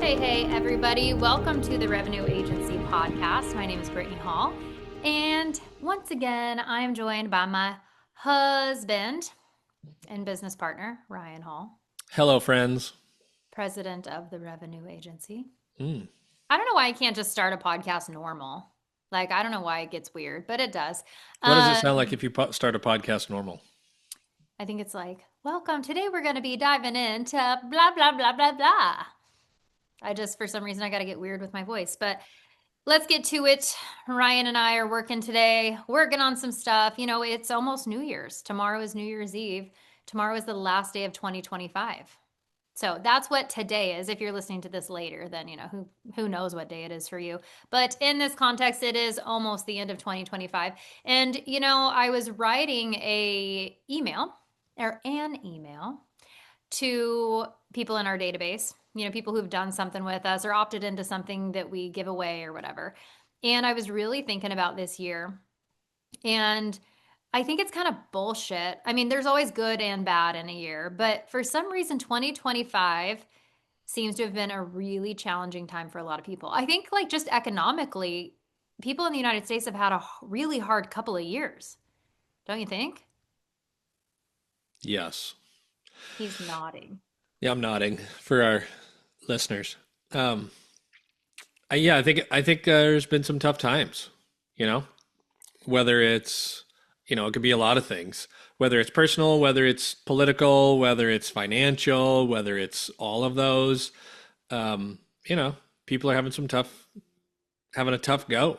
Hey, everybody. Welcome to the Revenue Agency Podcast. My name is Brittney Hall. And once again, I am joined by my husband and business partner, Ryan Hall, Hello, friends. president of the Revenue Agency. Mm. I don't know why I can't just start a podcast normal. I don't know why it gets weird, but it does. What does it sound like Um, if you start a podcast normal? I think it's like, welcome. Today we're going to be diving into blah, blah, blah, blah, blah. For some reason, I got to get weird with my voice, but let's get to it. Ryan and I are working today, working on some stuff. You know, it's almost New Year's. Tomorrow is New Year's Eve. Tomorrow is the last day of 2025. So that's what today is. If you're listening to this later, then who knows what day it is for you. But in this context, it is almost the end of 2025. And I was writing an email to people in our database, people who've done something with us or opted into something that we give away or whatever. And I was really thinking about this year. And I think it's kind of bullshit. I mean, there's always good and bad in a year, but for some reason, 2025 seems to have been a really challenging time for a lot of people. I think, just economically, people in the United States have had a really hard couple of years. Don't you think? Yes. He's nodding. Yeah, I'm nodding for our listeners. Um, yeah, I think there's been some tough times. You know, whether it's it could be a lot of things. Whether it's personal, whether it's political, whether it's financial, whether it's all of those. Um, you know, people are having a tough go.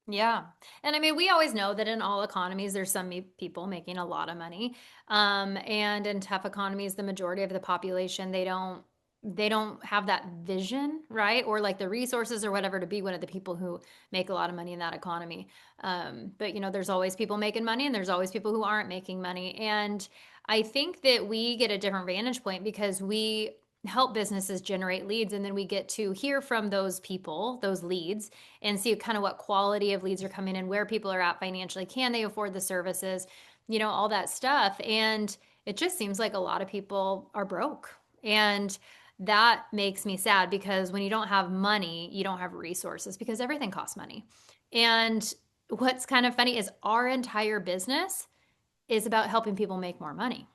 Yeah. And I mean, we always know that in all economies, there's some people making a lot of money. And in tough economies, the majority of the population, they don't have that vision, right? Or the resources or whatever to be one of the people who make a lot of money in that economy. But there's always people making money and there's always people who aren't making money. And I think that we get a different vantage point because we help businesses generate leads, and then we get to hear from those people, those leads, and see kind of what quality of leads are coming in, where people are at financially, can they afford the services, all that stuff. And it just seems like a lot of people are broke, and that makes me sad because when you don't have money, you don't have resources because everything costs money. And what's kind of funny is our entire business is about helping people make more money.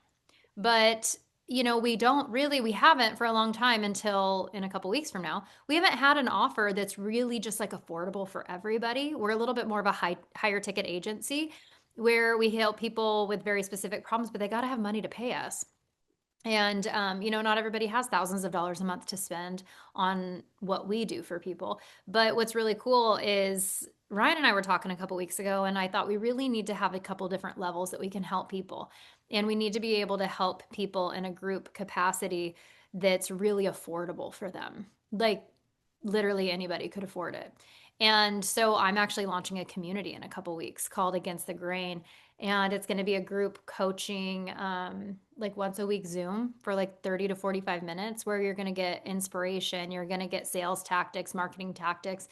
But we haven't for a long time until in a couple weeks from now, we haven't had an offer that's really just affordable for everybody. We're a little bit more of a higher ticket agency where we help people with very specific problems, but they got to have money to pay us. And, not everybody has thousands of dollars a month to spend on what we do for people. But what's really cool is Ryan and I were talking a couple weeks ago, and I thought we really need to have a couple different levels that we can help people. And we need to be able to help people in a group capacity that's really affordable for them. Literally anybody could afford it. And so I'm actually launching a community in a couple weeks called Against the Grain. And it's going to be a group coaching, once a week Zoom for 30 to 45 minutes, where you're going to get inspiration, you're going to get sales tactics, marketing tactics,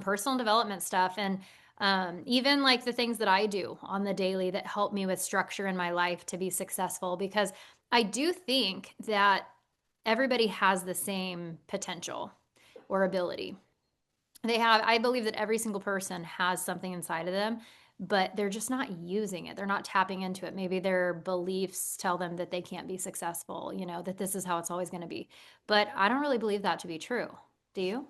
personal development stuff, and even the things that I do on the daily that help me with structure in my life to be successful. Because I do think that everybody has the same potential or ability. I believe that every single person has something inside of them, but they're just not using it. They're not tapping into it. Maybe their beliefs tell them that they can't be successful, that this is how it's always going to be. But I don't really believe that to be true. Do you?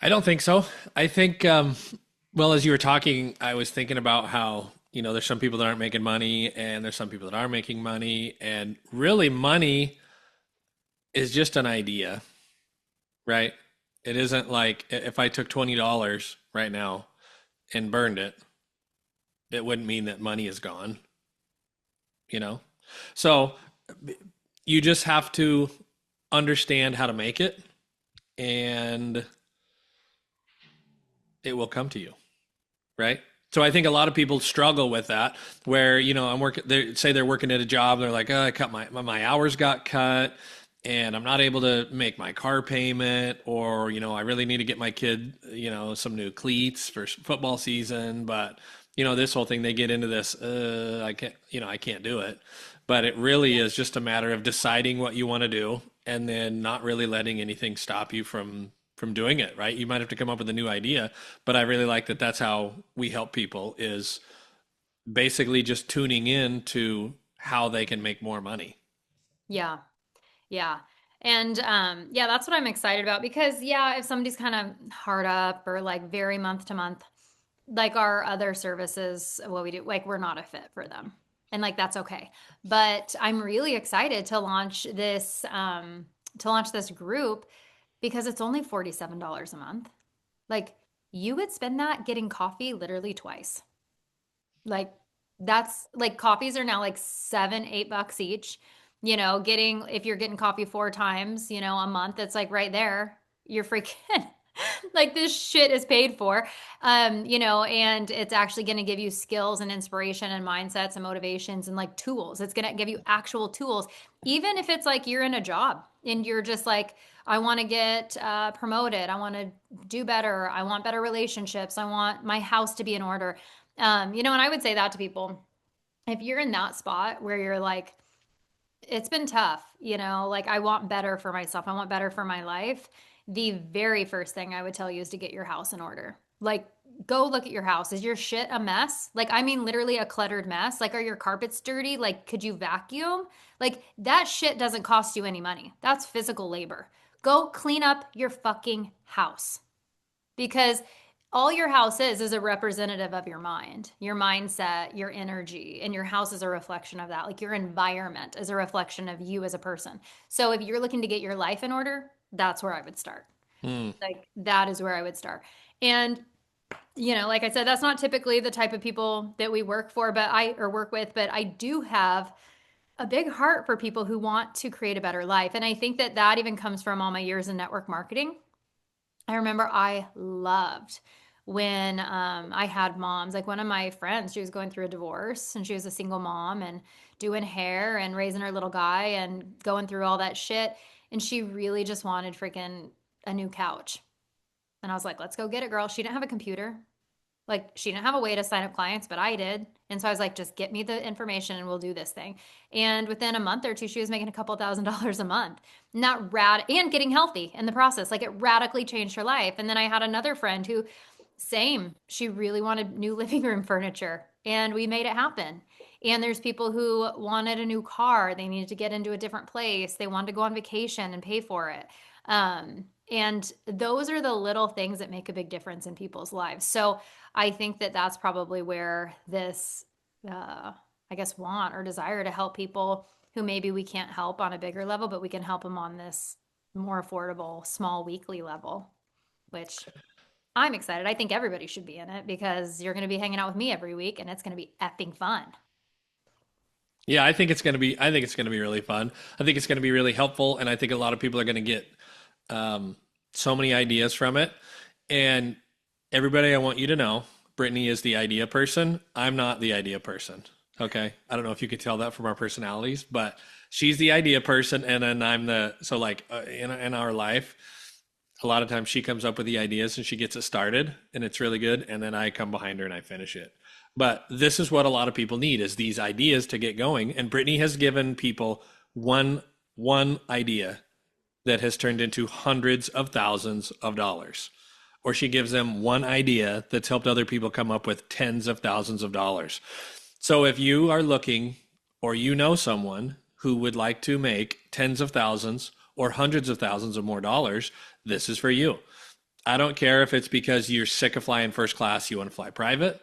I don't think so. I think, well, as you were talking, I was thinking about how, there's some people that aren't making money and there's some people that are making money. And really, money is just an idea, right? It isn't like if I took $20 right now and burned it, it wouldn't mean that money is gone, you know? So you just have to understand how to make it and it will come to you, right? So I think a lot of people struggle with that where, I'm working, they say they're working at a job. They're like, oh, I cut my hours got cut and I'm not able to make my car payment, or, I really need to get my kid, some new cleats for football season. But, this whole thing, they get into this, I can't do it. But it really is just a matter of deciding what you want to do and then not really letting anything stop you from doing it, right? You might have to come up with a new idea, but I really like that that's how we help people is basically just tuning in to how they can make more money. Yeah. Yeah. And yeah, that's what I'm excited about because yeah, if somebody's kind of hard up or like very month to month, like our other services, what we do, like we're not a fit for them. And like that's okay. But I'm really excited to launch this group because it's only $47 a month. Like you would spend that getting coffee literally twice. Like that's like coffees are now like 7, $8 each. You know, getting if you're getting coffee 4 times, a month, it's like right there. You're freaking like this shit is paid for. And it's actually going to give you skills and inspiration and mindsets and motivations and like tools. It's going to give you actual tools, even if it's like you're in a job and you're just like, I want to get promoted. I want to do better. I want better relationships. I want my house to be in order. And I would say that to people. If you're in that spot where you're like, it's been tough, like I want better for myself, I want better for my life. The very first thing I would tell you is to get your house in order. Like, go look at your house. Is your shit a mess? Like, I mean, literally a cluttered mess. Like, are your carpets dirty? Like, could you vacuum? Like, that shit doesn't cost you any money. That's physical labor. Go clean up your fucking house because all your house is a representative of your mind, your mindset, your energy, and your house is a reflection of that. Like your environment is a reflection of you as a person. So if you're looking to get your life in order, that's where I would start. Hmm. Like that is where I would start. And like I said, that's not typically the type of people that we work for, or work with, but I do have a big heart for people who want to create a better life. And I think that that even comes from all my years in network marketing. I remember I loved when I had moms. Like one of my friends, she was going through a divorce and she was a single mom and doing hair and raising her little guy and going through all that shit. And she really just wanted freaking a new couch. And I was like, let's go get it, girl. She didn't have a computer. Like she didn't have a way to sign up clients, but I did. And so I was like, just get me the information and we'll do this thing. And within a month or two, she was making a couple $1,000s a month. Not rad and getting healthy in the process. Like it radically changed her life. And then I had another friend who same, she really wanted new living room furniture and we made it happen. And there's people who wanted a new car. They needed to get into a different place. They wanted to go on vacation and pay for it. And those are the little things that make a big difference in people's lives. So I think that that's probably where this, I guess, want or desire to help people who maybe we can't help on a bigger level, but we can help them on this more affordable, small weekly level, which I'm excited. I think everybody should be in it because you're going to be hanging out with me every week and it's going to be effing fun. Yeah, I think it's gonna be really fun. I think it's gonna be really helpful, and I think a lot of people are gonna get so many ideas from it. And everybody, I want you to know, Brittany is the idea person. I'm not the idea person. Okay, I don't know if you could tell that from our personalities, but she's the idea person, and then I'm the so like in our life. A lot of times she comes up with the ideas and she gets it started and it's really good, and then I come behind her and I finish it. But this is what a lot of people need is these ideas to get going, and Brittany has given people one idea that has turned into hundreds of thousands of dollars, or she gives them one idea that's helped other people come up with tens of thousands of dollars. So if you are looking or you know someone who would like to make tens of thousands or hundreds of thousands of more dollars, this is for you. I don't care if it's because you're sick of flying first class, you want to fly private.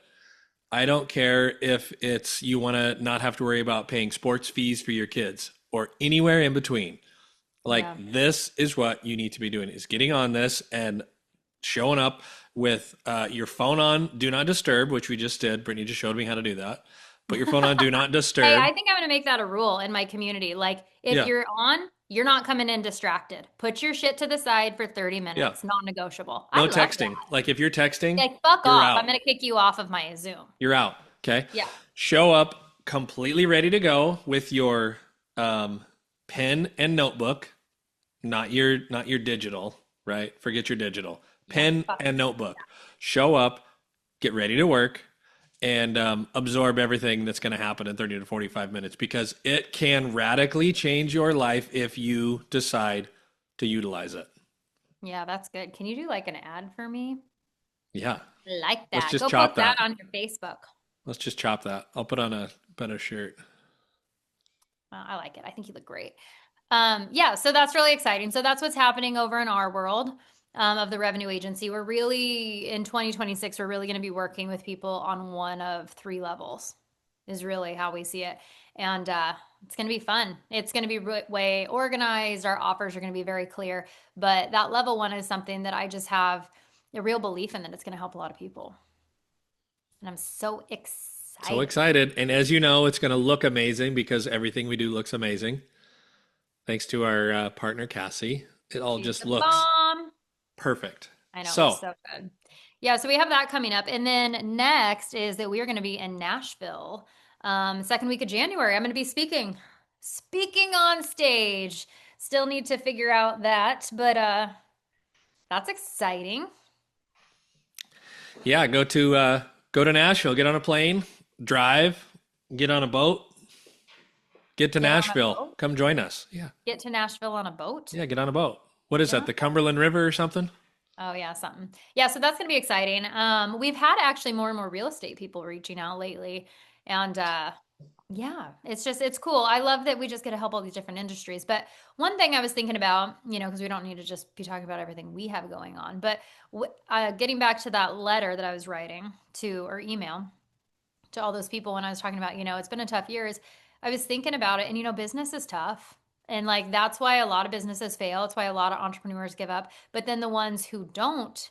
I don't care if it's you want to not have to worry about paying sports fees for your kids or anywhere in between. Like Yeah. this is what you need to be doing is getting on this and showing up with your phone on do not disturb, which we just did. Brittany just showed me how to do that. Put your phone on do not Hey, disturb. I think I'm going to make that a rule in my community. Like, if Yeah. you're on, you're not coming in distracted. Put your shit to the side for 30 Yeah. minutes, non-negotiable. I No love texting. that. Like if you're texting, Like, fuck you're off. out. I'm going to kick you off of my Zoom. You're out. Okay. Yeah. Show up completely ready to go with your pen and notebook, not your digital, right? Forget your digital. Yeah. Pen Fuck. and notebook. Show up, get ready to work, and absorb everything that's going to happen in 30 to 45 minutes because it can radically change your life if you decide to utilize it. Yeah, that's good. Can you do like an ad for me? Yeah. I like Let's that. just Go chop post that that. on your Facebook. Let's just chop that. I'll put on a better shirt. Well, I like it. I think you look great. Yeah, so that's really exciting. So that's what's happening over in our world of the revenue agency. We're really in 2026, we're really going to be working with people on one of three levels, is really how we see it. And it's going to be fun. It's going to be way organized. Our offers are going to be very clear. But that level one is something that I just have a real belief in that it's going to help a lot of people. And I'm so So excited. excited. And as you know, it's going to look amazing because everything we do looks amazing. Thanks to our partner, Cassie. It all She's just the looks bomb. perfect. I know it looks So, so good. Yeah, so we have that coming up. And then next is that we are going to be in Nashville, second week of January. I'm going to be speaking on stage. Still need to figure out that, but that's exciting. yeah, go to Nashville, get on a plane, drive, get on a boat, get to Get on a Nashville. boat. Come join us. Yeah. Get to Nashville on a boat. Yeah, get on a boat. What is Get that? on. The Cumberland River or something? Oh yeah, something. Yeah, so that's gonna be exciting. We've had actually more and more real estate people reaching out lately, and yeah, it's cool. I love that we just get to help all these different industries. But one thing I was thinking about, because we don't need to just be talking about everything we have going on, but getting back to that letter that I was writing to or email to all those people when I was talking about, it's been a tough year. Is I was thinking about it, and business is tough. And like that's why a lot of businesses fail. It's why a lot of entrepreneurs give up. But then the ones who don't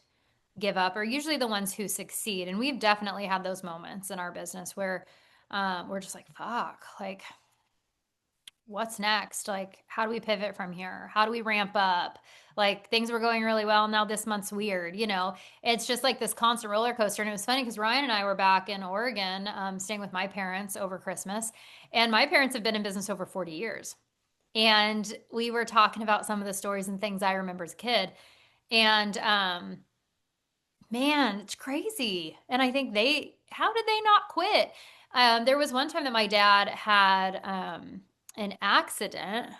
give up are usually the ones who succeed. And we've definitely had those moments in our business where we're just like, fuck, like, what's next? Like, how do we pivot from here? How do we ramp up? Like, things were going really well. Now this month's weird. It's just like this constant roller coaster. And it was funny because Ryan and I were back in Oregon, staying with my parents over Christmas. And my parents have been in business over 40 years. And we were talking about some of the stories and things I remember as a kid. And man, it's crazy. And I think how did they not quit? There was one time that my dad had an accident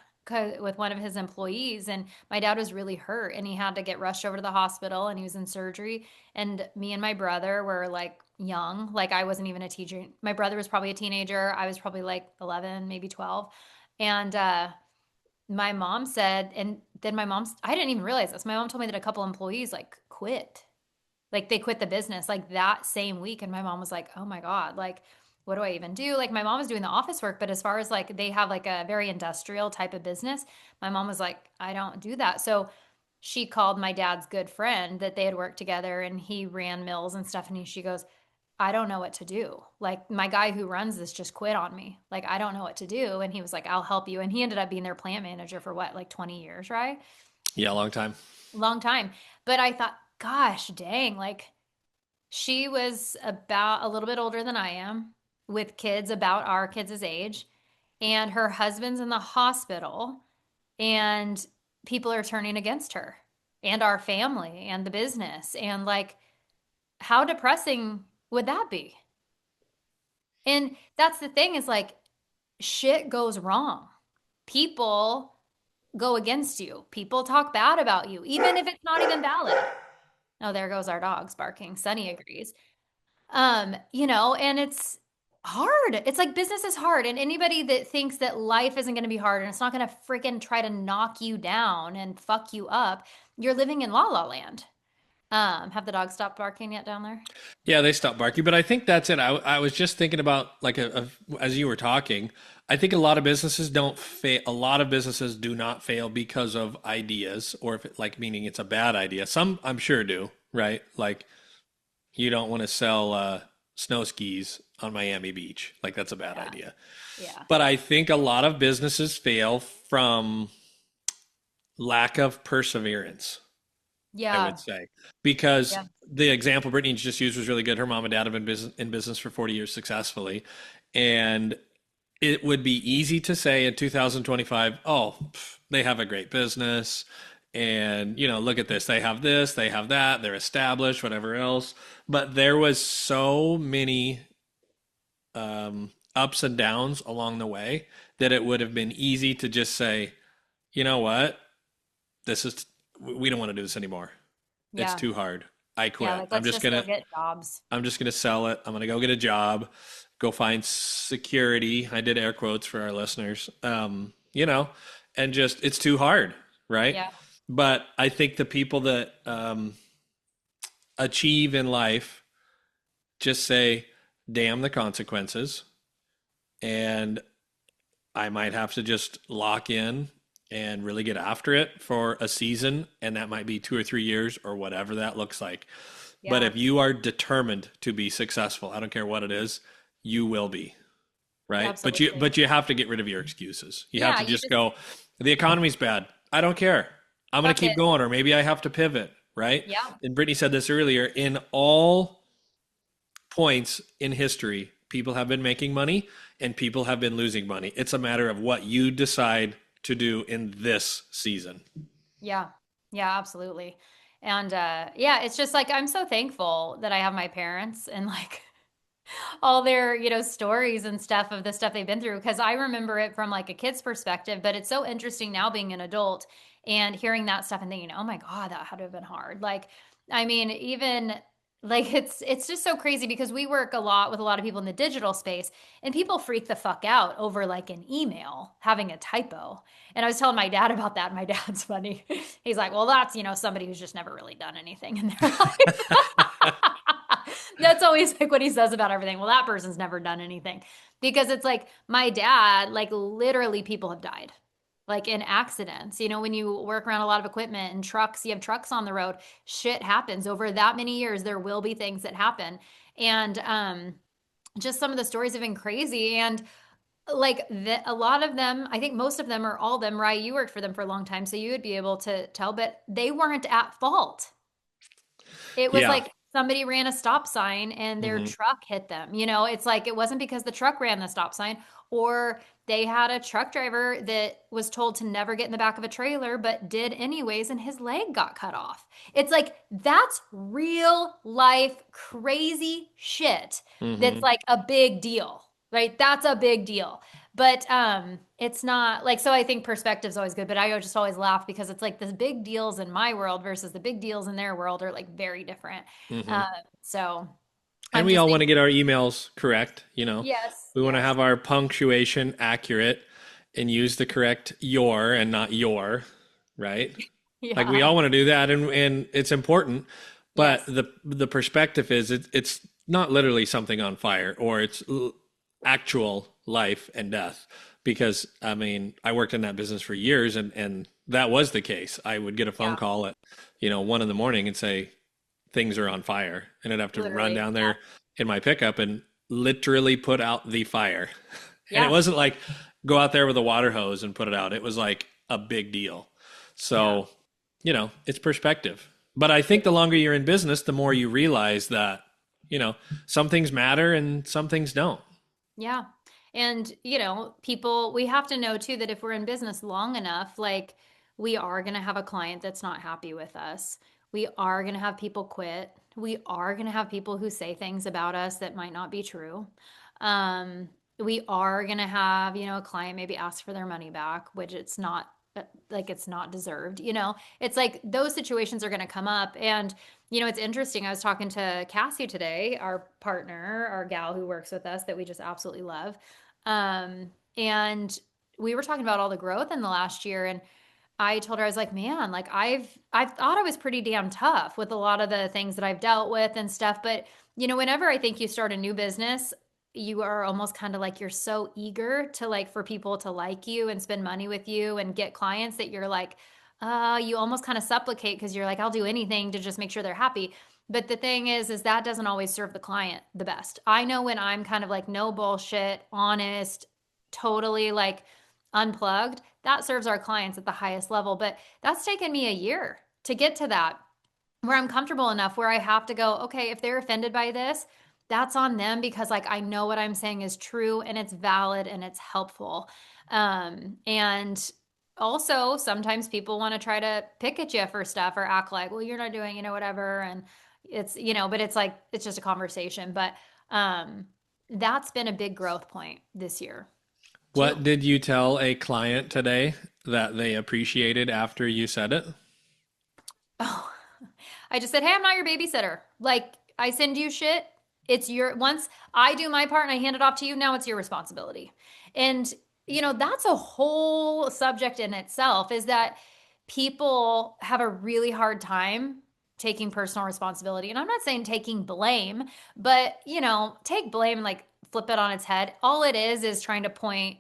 with one of his employees, and my dad was really hurt, and he had to get rushed over to the hospital, and he was in surgery. And me and my brother were like young, like I wasn't even a teacher. My brother was probably a teenager. I was probably like 11, maybe 12. And my mom said, and then I didn't even realize this. My mom told me that a couple employees like quit, like they quit the business like that same week. And my mom was like, oh my God, like, what do I even do? Like my mom was doing the office work, but as far as like they have like a very industrial type of business, my mom was like, I don't do that. So she called my dad's good friend that they had worked together and he ran mills and stuff. And she goes, I don't know what to do. Like my guy who runs this just quit on me. Like I don't know what to do. And he was like, I'll help you. And he ended up being their plant manager for what, like 20 years, right? Yeah, long time. Long time. But I thought, gosh, dang, like she was about a little bit older than I am with kids about our kids' age, and her husband's in the hospital, and people are turning against her and our family and the business. And like, how depressing would that be? And that's the thing is like, shit goes wrong. People go against you, people talk bad about you, even if it's not even valid. Oh, there goes our dogs barking. Sunny agrees. And it's hard. It's like business is hard. And anybody that thinks that life isn't going to be hard and it's not going to freaking try to knock you down and fuck you up, you're living in la la land. Have the dogs stopped barking yet down there? Yeah, they stopped barking, but I think that's it. I was just thinking about like as you were talking, I think a lot of businesses don't fail. A lot of businesses do not fail because of ideas or if it like meaning it's a bad idea. Some I'm sure do, right? Like you don't want to sell snow skis on Miami Beach. Like that's a bad Yeah. idea. Yeah. But I think a lot of businesses fail from lack of perseverance. I would Yeah. say, because Yeah. the example Brittany just used was really good. Her mom and dad have been in business for 40 years successfully. And it would be easy to say in 2025, oh, they have a great business. And, look at this, they have that, they're established, whatever else. But there was so many ups and downs along the way that it would have been easy to just say, you know what, this is we don't want to do this anymore. It's Yeah. too hard. I Yeah. quit. Like, let's just go get jobs. I'm just gonna sell it. I'm gonna go get a job, go find security. I did air quotes for our listeners. And just it's too hard, right? Yeah. But I think the people that achieve in life just say, damn the consequences. And I might have to just lock in and really get after it for a season. And that might be 2 or 3 years or whatever that looks like. But Yeah. if you are determined to be successful, I don't care what it is, you will be, right? Absolutely. But you have to get rid of your excuses. You have Yeah. to You just just go, the economy's bad. I don't care. I'm going to fuck keep it. going, or maybe I have to pivot, right? Yeah. And Brittany said this earlier. In all points in history, people have been making money and people have been losing money. It's a matter of what you decide to do in this season. Yeah. Yeah, absolutely. And yeah, it's just like I'm so thankful that I have my parents and like all their, stories and stuff of the stuff they've been through because I remember it from like a kid's perspective, but it's so interesting now being an adult and hearing that stuff and thinking, "Oh my God, that had to have been hard." Like, I mean, even like it's just so crazy because we work a lot with a lot of people in the digital space and people freak the fuck out over like an email having a typo. And I was telling my dad about that and my dad's funny. He's like, "Well, that's, somebody who's just never really done anything in their life." That's always like what he says about everything. Well, that person's never done anything. Because it's like my dad, like literally people have died. Like in accidents. When you work around a lot of equipment and trucks, you have trucks on the road, shit happens. Over that many years, there will be things that happen. And just some of the stories have been crazy. And like a lot of them, I think most of them or all of them, right? You worked for them for a long time, so you would be able to tell, but they weren't at fault. It was Yeah. like somebody ran a stop sign and their Hmm. truck hit them. It's like it wasn't because the truck ran the stop sign or they had a truck driver that was told to never get in the back of a trailer but did anyways and his leg got cut off. It's like that's real life crazy shit that's Hmm. like a big deal. Right? That's a big deal. But it's not like so I think perspective's always good, but I just always laugh because it's like the big deals in my world versus the big deals in their world are like very different. Hmm. Uh, so And I'm we just all want to thinking, get our emails correct, you know. yes, We want to yes. have our punctuation accurate and use the correct your and not your, right? Like we Yeah. all want to do that, and it's important, but Yes. the perspective is it's not literally something on fire, or it's actual life and death. Because I mean, I worked in that business for years, and that was the case. I would get a phone Yeah. call at 1 in the morning and say things are on fire, and I'd have to run Literally. down there in my pickup and literally put out the fire. And it Yeah. wasn't like go out there with a water hose and put it out. It was like a big deal. Yeah. So, it's perspective. But I think the longer you're in business, the more you realize that, some things matter and some things don't. Yeah. And, people, we have to know too that if we're in business long enough, like we are going to have a client that's not happy with us. We are going to have people quit. We are going to have people who say things about us that might not be true. We are going to have, a client maybe ask for their money back, which it's not like it's not deserved. It's like those situations are going to come up. And it's interesting. I was talking to Cassie today, our partner, our gal who works with us that we just absolutely love. And we were talking about all the growth in the last year. And I told her, I was like, man, like I've thought I was pretty damn tough with a lot of the things that I've dealt with and stuff. But whenever I think you start a new business, you are almost kind of like you're so eager to like for people to like you and spend money with you and get clients that you're like, you almost kind of supplicate because you're like, I'll do anything to just make sure they're happy. But the thing is that doesn't always serve the client the best. I know when I'm kind of like no bullshit, honest, totally like unplugged, that serves our clients at the highest level. But that's taken me a year to get to that where I'm comfortable enough where I have to go, okay, if they're offended by this, that's on them because like I know what I'm saying is true and it's valid and it's helpful. And also sometimes people want to try to pick at you for stuff or act like, well, you're not doing, whatever. And it's, but it's like, it's just a conversation. But that's been a big growth point this year too. What did you tell a client today that they appreciated after you said it? Oh, I just said, hey, I'm not your babysitter. Like, I send you shit. It's your, once I do my part and I hand it off to you, now it's your responsibility. And, that's a whole subject in itself is that people have a really hard time taking personal responsibility. And I'm not saying taking blame, but, take blame and like flip it on its head. All it is trying to point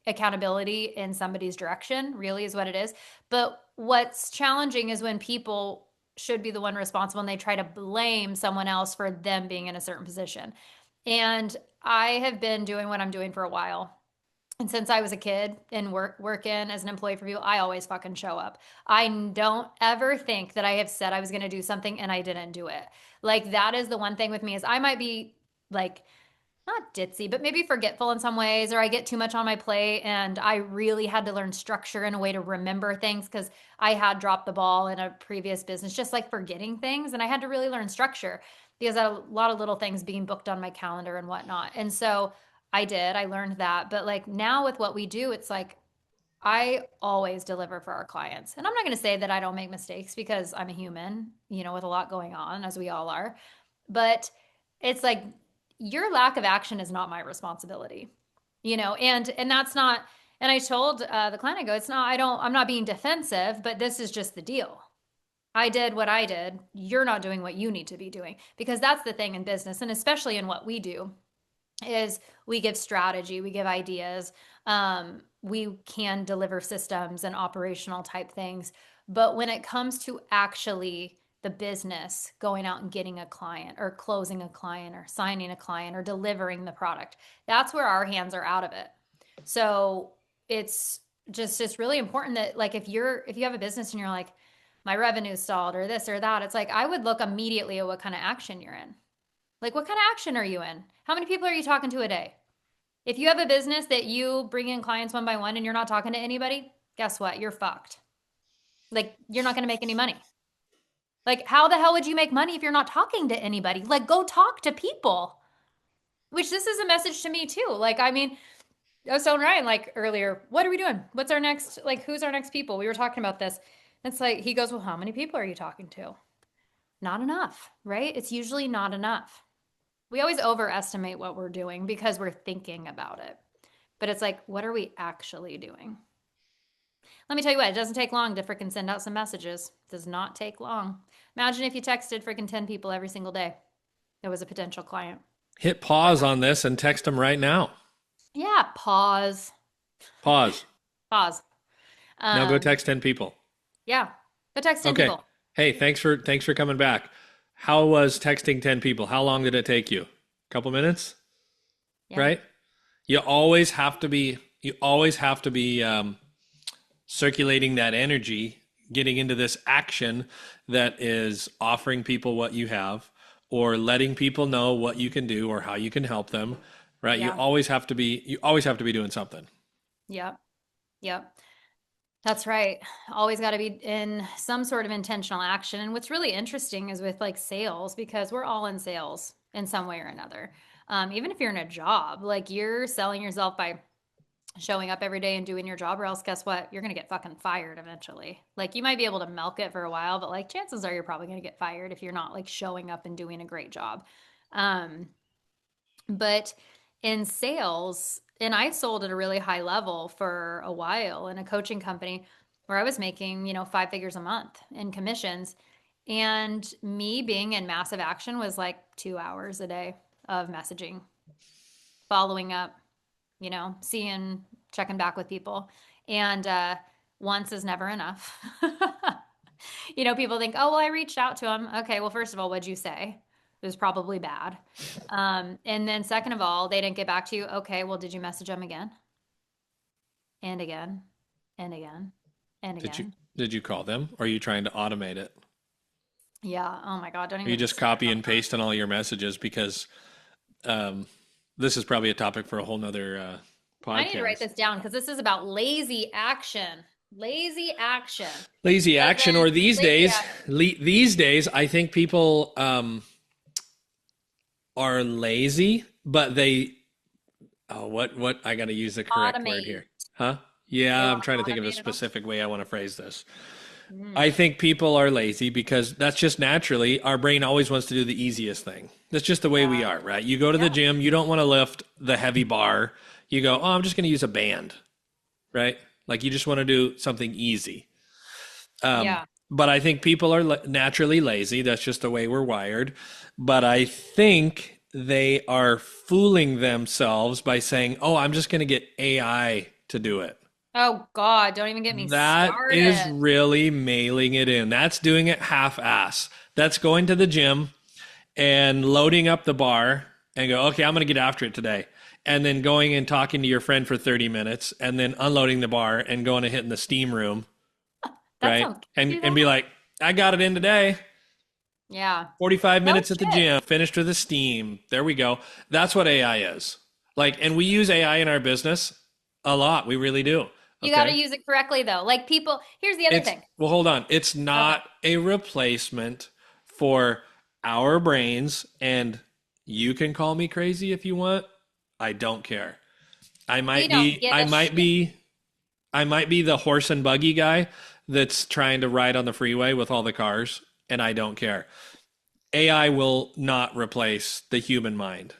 accountability in somebody's direction, really is what it is. But what's challenging is when people should be the one responsible and they try to blame someone else for them being in a certain position. And I have been doing what I'm doing for a while. And since I was a kid and working as an employee for people, I always fucking show up. I don't ever think that I have said I was going to do something and I didn't do it. Like that is the one thing with me is I might be like not ditzy, but maybe forgetful in some ways, or I get too much on my plate. And I really had to learn structure and a way to remember things because I had dropped the ball in a previous business, just like forgetting things. And I had to really learn structure because I had a lot of little things being booked on my calendar and whatnot. And so I learned that. But like now with what we do, it's like I always deliver for our clients. And I'm not going to say that I don't make mistakes because I'm a human, with a lot going on, as we all are. But it's like your lack of action is not my responsibility, and that's not, and I told the client, I go, it's not, I'm not being defensive, but this is just the deal. I did what I did. You're not doing what you need to be doing because that's the thing in business. And especially in what we do is we give strategy, we give ideas, we can deliver systems and operational type things. But when it comes to actually the business going out and getting a client or closing a client or signing a client or delivering the product, that's where our hands are out of it. So it's just really important that like if you have a business and you're like, my revenue stalled or this or that, it's like I would look immediately at what kind of action you're in. Like, what kind of action are you in? How many people are you talking to a day? If you have a business that you bring in clients one by one and you're not talking to anybody, guess what? You're fucked. Like, you're not going to make any money. Like, how the hell would you make money if you're not talking to anybody? Like, go talk to people. Which this is a message to me too. Like, I mean, I was telling Ryan like earlier, what are we doing? What's our next, like, who's our next people? We were talking about this. It's like, he goes, well, how many people are you talking to? Not enough, right? It's usually not enough. We always overestimate what we're doing because we're thinking about it. But it's like, what are we actually doing? Let me tell you what, it doesn't take long to freaking send out some messages. It does not take long. Imagine if you texted freaking 10 people every single day. That was a potential client. Hit pause on this and text them right now. Yeah, pause. Pause. Pause. Now go Um, text 10 people. yeah, go text 10 Okay. people. Hey, thanks for coming back. How was texting 10 people? How long did it take you? A couple minutes, Yeah. right? You always have to be circulating that energy, getting into this action that is offering people what you have or letting people know what you can do or how you can help them, right? You Yeah. always have to be doing something. Yep. Yep. That's right. Always got to be in some sort of intentional action. And what's really interesting is with like sales, because we're all in sales in some way or another. Even if you're in a job, like you're selling yourself by showing up every day and doing your job, or else guess what? You're going to get fucking fired eventually. Like you might be able to milk it for a while, but like chances are you're probably going to get fired if you're not like showing up and doing a great job. Um, but in sales, and I sold at a really high level for a while in a coaching company where I was making, 5 figures a month in commissions. And me being in massive action was like 2 hours a day of messaging, following up, seeing, checking back with people. And once is never enough. People think, oh, well, I reached out to him. Okay, well, first of all, what'd you say? It was probably bad. And then second of all, they didn't get back to you. Okay, well, did you message them again? And again, and again, and Did you again. did you call them or are you trying to automate it? Yeah. Oh my God. Don't Are you even just start copy on and that. paste on all your messages because um, this is probably a topic for a whole nother I need to write podcast. this down because this is about lazy action. Lazy action. Lazy action, Doesn't or these lazy days, action. these days, I think people are lazy but they, oh, what, I got to use the correct word Automate. here. Huh? They Yeah, I'm want trying to to think of a automate it all. specific way I want to phrase this. I Mm. think people are lazy because that's just naturally our brain always wants to do the easiest thing. That's just the way we Yeah. are, right? You go to the Yeah. gym, you don't want to lift the heavy bar. You go, oh, I'm just going to use a band, right? Like you just want to do something easy. Yeah. But I think people are naturally lazy. That's just the way we're wired. But I think they are fooling themselves by saying, oh, I'm just going to get AI to do it. Oh God, don't even get me That is started. really mailing it in. That's doing it half ass. That's going to the gym and loading up the bar and go, okay, I'm going to get after it today. And then going and talking to your friend for 30 minutes and then unloading the bar and going and hitting the steam room, That right? sounds. Can you And do and that? be like, I got it in today. Yeah. 45 No minutes at the shit. gym, finished with the steam. There we go. That's what AI is. Like, and we use AI in our business a lot. We really do. You got to Okay. use it correctly though. Like people, here's the other It's, thing. well, hold on. It's Okay. not a replacement for our brains. And you can call me crazy if you want. I don't care. I We might don't be, give I a might shit. be, I might be the horse and buggy guy that's trying to ride on the freeway with all the cars, and I don't care. AI will not replace the human mind.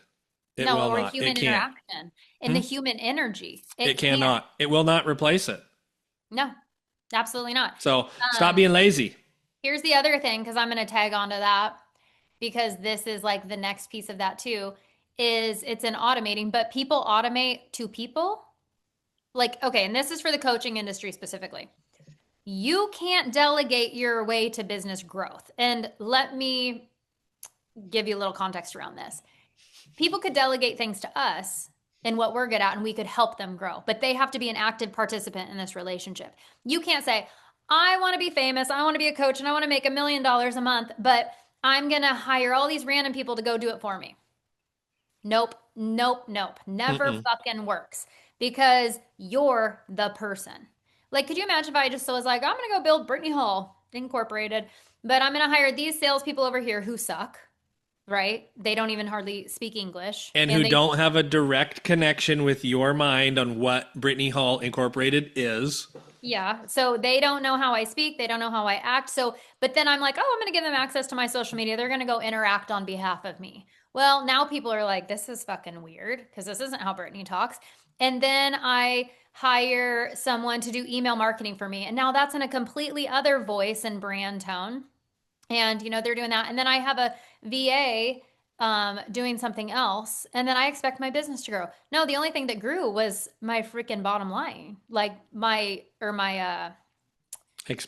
It No, will or not. It human can't. interaction and the Hmm? human energy. It It can't. cannot. It will not replace it. No, absolutely not. So stop Um, being lazy. Here's the other thing, because I'm going to tag onto that because this is like the next piece of that too, is it's an automating, but people automate to people. Like, okay, and this is for the coaching industry specifically. You can't delegate your way to business growth. And let me give you a little context around this. People could delegate things to us and what we're good at, and we could help them grow, but they have to be an active participant in this relationship. You can't say, I want to be famous, I want to be a coach, and I want to make $1 million a month, but I'm going to hire all these random people to go do it for me. Nope, nope, nope. Never Mm-mm. fucking works because you're the person. Like, could you imagine if I just was like, I'm going to go build Brittany Hall Incorporated, but I'm going to hire these salespeople over here who suck, right? They don't even hardly speak English. And And who they, don't have a direct connection with your mind on what Brittany Hall Incorporated is. yeah, so they don't know how I speak. They don't know how I act. So, but then I'm like, oh, I'm going to give them access to my social media. They're going to go interact on behalf of me. Well, now people are like, this is fucking weird because this isn't how Brittany talks. And then I hire someone to do email marketing for me. And now that's in a completely other voice and brand tone. And, they're doing that. And then I have a VA doing something else. And then I expect my business to grow. No, the only thing that grew was my freaking bottom line, like what am I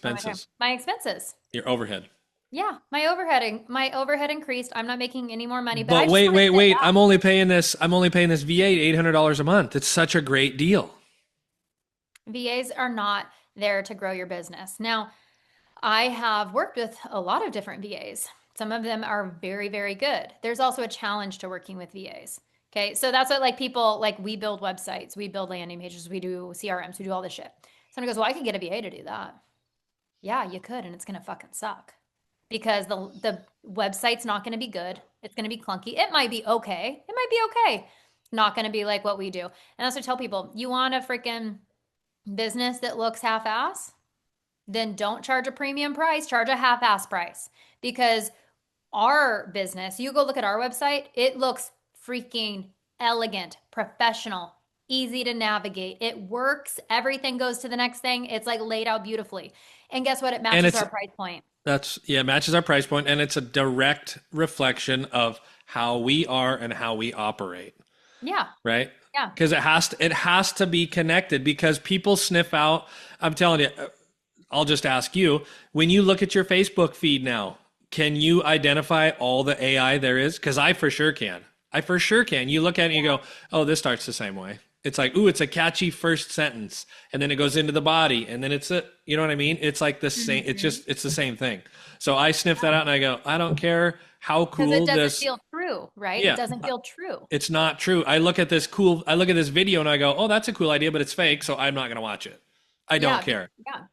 talking? Expenses, My expenses. your overhead. Yeah, my overhead increased. I'm not making any more money, but I But just wait, want to wait, sit wait. back. I'm only paying this VA $800 a month. It's such a great deal. VAs are not there to grow your business. Now, I have worked with a lot of different VAs. Some of them are very, very good. There's also a challenge to working with VAs. Okay. So that's what like people like we build websites, we build landing pages, we do CRMs, we do all this shit. Someone goes, well, I could get a VA to do that. Yeah, you could, and it's gonna fucking suck. Because the website's not gonna be good. It's gonna be clunky. It might be okay. It might be okay. Not gonna be like what we do. And that's what I tell people. You want a freaking business that looks half-ass? Then don't charge a premium price, charge a half-ass price. Because our business, you go look at our website, it looks freaking elegant, professional, easy to navigate. It works, everything goes to the next thing. It's like laid out beautifully. And guess what? It And matches our price point. that's, yeah, matches our price point, and it's a direct reflection of how we are and how we operate, Yeah. right? Yeah. Because it has to be connected because people sniff out. I'm telling you, I'll just ask you, when you look at your Facebook feed now, can you identify all the AI there is? Because I for sure can. I for sure can. You look at it and you go, oh, this starts the same way. It's like, ooh, it's a catchy first sentence. And then it goes into the body. And then you know what I mean? It's like the same, Mhm. it's the same thing. So I sniff that out and I go, I don't care how Because it cool doesn't this, feel true, right? It yeah, doesn't feel true. it's not true. I look at this video and I go, oh, that's a cool idea, but it's fake. So I'm not going to watch it. I don't Yeah, care. yeah.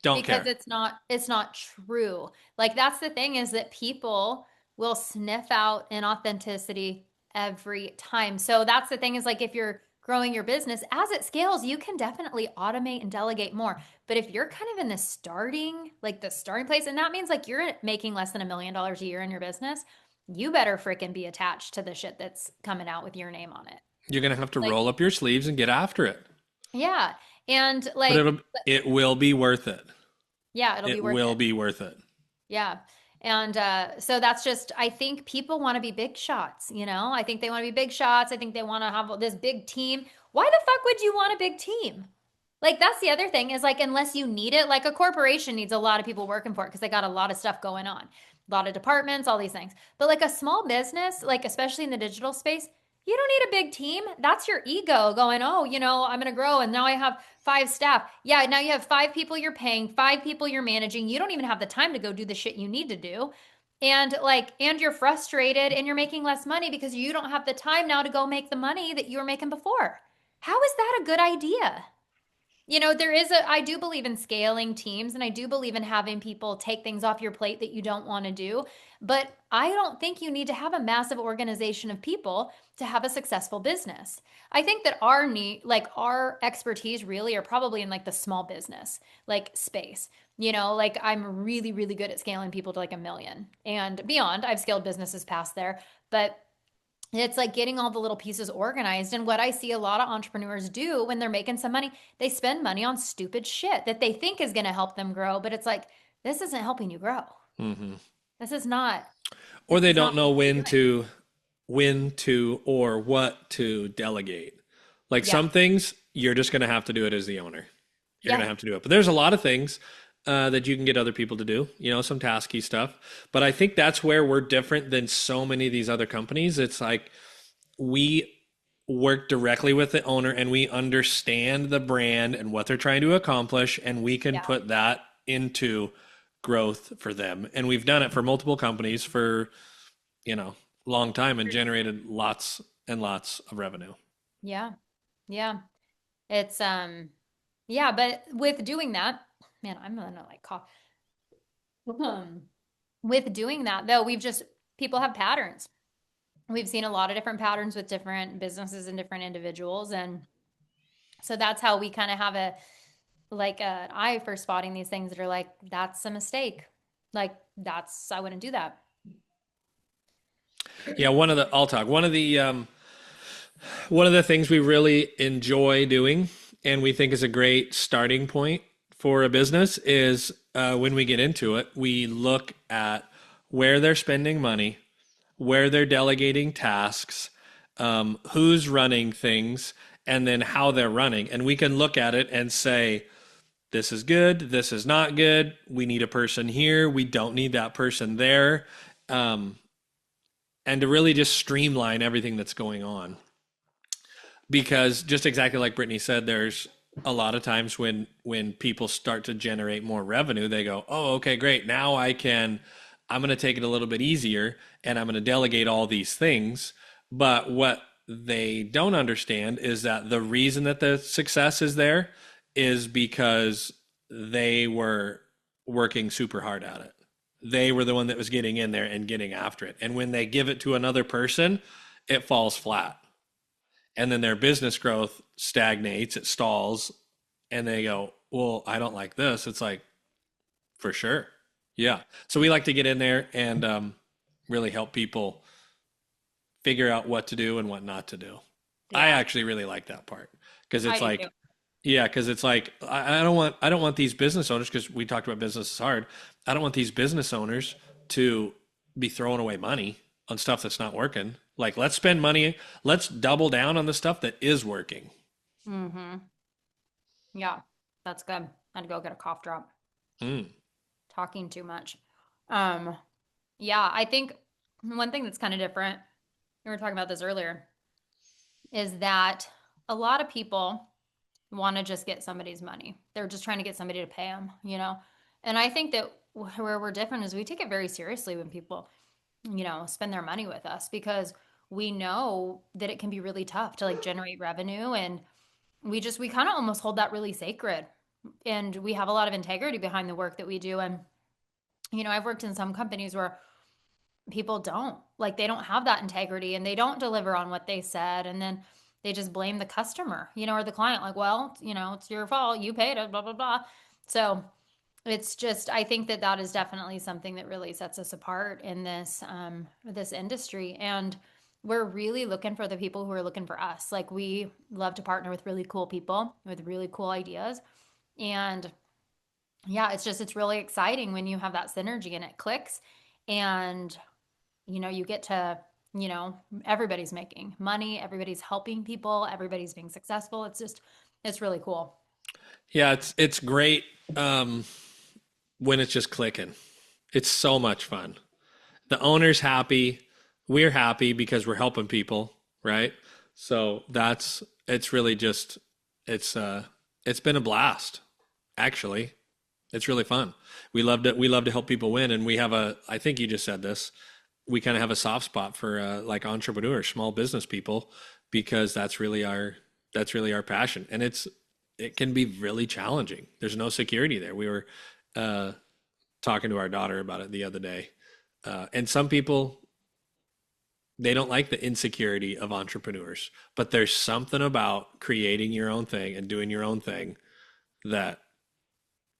Don't Because care. it's not true. Like that's the thing is that people will sniff out inauthenticity every time. So that's the thing is like if you're growing your business as it scales, you can definitely automate and delegate more. But if you're kind of in the starting place, and that means like you're making less than $1 million a year in your business, you better freaking be attached to the shit that's coming out with your name on it. You're gonna have to Like, roll up your sleeves and get after it. yeah. And But like, it will be worth it. yeah, it'll be It worth will it. be worth it. Yeah. And so that's just, I think people want to be big shots, you know? I think they want to be big shots. I think they want to have this big team. Why the fuck would you want a big team? Like, that's the other thing is like, unless you need it, like a corporation needs a lot of people working for it because they got a lot of stuff going on, a lot of departments, all these things. But like a small business, like especially in the digital space, you don't need a big team. That's your ego going, oh, I'm going to grow and now I have 5 staff. Yeah, now you have 5 people you're paying, 5 people you're managing. You don't even have the time to go do the shit you need to do. And you're frustrated and you're making less money because you don't have the time now to go make the money that you were making before. How is that a good idea? I do believe in scaling teams and I do believe in having people take things off your plate that you don't want to do. But I don't think you need to have a massive organization of people to have a successful business. I think that our expertise really are probably in like the small business, like space. Like I'm really, really good at scaling people to like 1 million and beyond. I've scaled businesses past there, but it's like getting all the little pieces organized. And what I see a lot of entrepreneurs do when they're making some money, they spend money on stupid shit that they think is going to help them grow. But it's like, this isn't helping you grow. Hmm. This is not, Or this they is not don't know what you're doing. when to or what to delegate. Like Yeah. some things, you're just gonna have to do it as the owner. You're gonna Yeah. have to do it. But there's a lot of things that you can get other people to do. Some tasky stuff. But I think that's where we're different than so many of these other companies. It's like we work directly with the owner and we understand the brand and what they're trying to accomplish, and we can Yeah. put that into growth for them. And we've done it for multiple companies for, you know, long time and generated lots and lots of revenue. Yeah. Yeah. It's, yeah. But with doing that, man, I'm going to like cough. With doing that, though, people have patterns. We've seen a lot of different patterns with different businesses and different individuals. And so that's how we kind of have an eye for spotting these things that are like, that's a mistake. I wouldn't do that. Yeah, I'll talk. One of the things we really enjoy doing and we think is a great starting point for a business is when we get into it, we look at where they're spending money, where they're delegating tasks, who's running things, and then how they're running. And we can look at it and say, this is good, this is not good. We need a person here, we don't need that person there. Um, and to really just streamline everything that's going on. Because just exactly like Brittany said, there's a lot of times when people start to generate more revenue, they go, "Oh, okay, great. Now I'm going to take it a little bit easier and I'm going to delegate all these things." But what they don't understand is that the reason that the success is there is because they were working super hard at it. They were the one that was getting in there and getting after it. And when they give it to another person, it falls flat, and then their business growth stagnates, it stalls, and they go, "Well, I don't like this." It's like, for sure. Yeah. So we like to get in there and really help people figure out what to do and what not to do. I Yeah, actually really like that part because I it's do too. like, yeah, because it's like I don't want these business owners, because we talked about business is hard. I don't want these business owners to be throwing away money on stuff that's not working. Like, let's spend money, let's double down on the stuff that is working. Mm-hmm. Yeah, that's good. I had to go get a cough drop. Mm. Talking too much. Um, yeah, I think one thing that's kind of different, we were talking about this earlier, is that a lot of people want to just get somebody's money. They're just trying to get somebody to pay them. And I think that where we're different is we take it very seriously when people, spend their money with us because we know that it can be really tough to like generate revenue and we kind of almost hold that really sacred. And we have a lot of integrity behind the work that we do. And I've worked in some companies where people don't. Like they don't have that integrity and they don't deliver on what they said. And then they just blame the customer, or the client, like, well, it's your fault. You paid it, blah, blah, blah. So it's just, I think that that is definitely something that really sets us apart in this industry. And we're really looking for the people who are looking for us. Like we love to partner with really cool people with really cool ideas. And yeah, it's really exciting when you have that synergy and it clicks and you get to, everybody's making money, everybody's helping people, everybody's being successful. It's really cool. Yeah, it's great when it's just clicking. It's so much fun. The owner's happy, we're happy because we're helping people, right? So that's it's really just it's been a blast, actually. It's really fun. We love to help people win, and we have a I think you just said this. We kind of have a soft spot for like entrepreneurs, small business people, because that's really our passion, and it can be really challenging. There's no security there. We were uh, talking to our daughter about it the other day, and some people they don't like the insecurity of entrepreneurs, but there's something about creating your own thing and doing your own thing that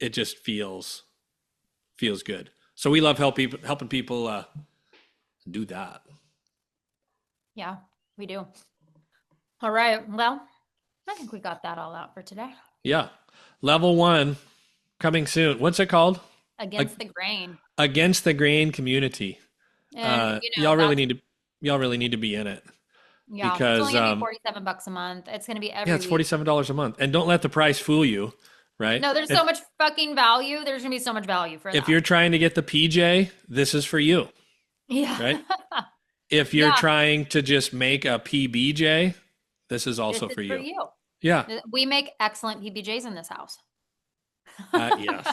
it just feels good. So we love helping people do that. Yeah, we do. All right. Well, I think we got that all out for today. Yeah. Level one coming soon. What's it called? A- Against the grain. Against the grain community. And, Y'all really that's, need to y'all really need to be in it yeah, it's only because going to be $47 a month. It's going to be yeah, every it's week. $47 a month. And don't let the price fool you, right? No, there's so much fucking value. There's going to be so much value for If that. you're trying to get the PJ, this is for you, Yeah. right? If you're Yeah. trying to just make a PBJ, this is This also is for for you. you. Yeah. We make excellent PBJs in this house. Yes.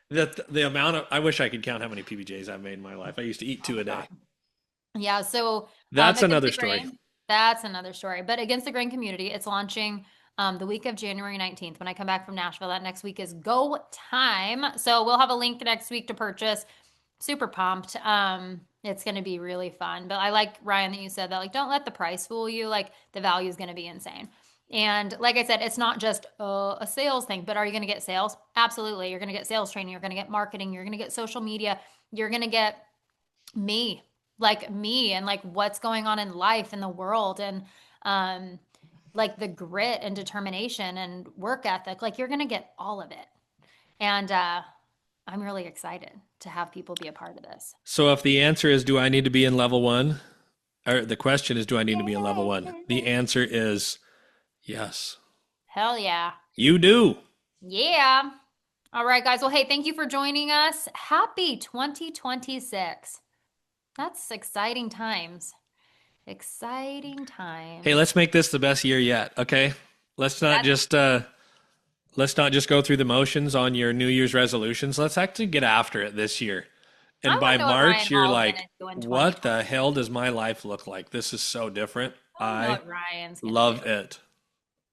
The amount of I wish I could count how many PBJs I've made in my life. I used to eat Oh two my a day. God. Yeah, so That's Against another the story. Grain, that's another story. But Against the Grain community, it's launching the week of January 19th. When I come back from Nashville, that next week is go time. So we'll have a link next week to purchase. Super pumped. It's going to be really fun. But I like, Ryan, that you said that, like, don't let the price fool you. Like, the value is going to be insane. And like I said, it's not just a sales thing, but are you going to get sales? Absolutely. You're going to get sales training. You're going to get marketing. You're going to get social media. You're going to get me, like me, and like what's going on in life in the world, and um like the grit and determination and work ethic. Like you're going to get all of it. And I'm really excited to have people be a part of this. So if the answer is do I need to be in level one, or the question is do I need to be in level one? The answer is yes. Hell yeah. You do. Yeah. All right, guys. Well, hey, thank you for joining us. Happy 2026. That's exciting times. Exciting Hey, times. let's make this the best year yet, okay? Let's not That's just uh let's not just go through the motions on your New Year's resolutions. Let's actually get after it this year. I And want by to know what Ryan March, you're Hall's gonna like, do in what the 2026. hell does my life look like? This is so different. I want to know I what Ryan's gonna do. love it.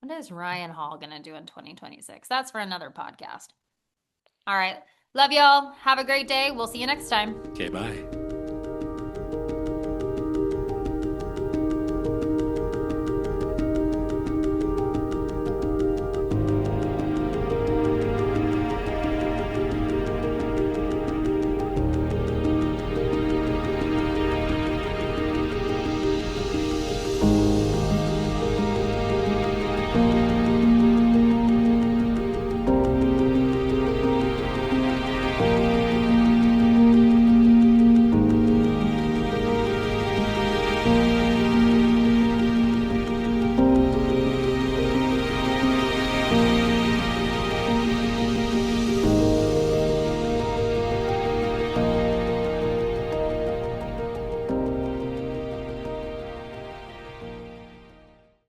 What is Ryan Hall gonna do in 2026? That's for another podcast. All right. Love y'all. Have a great day. We'll see you next time. Okay, bye.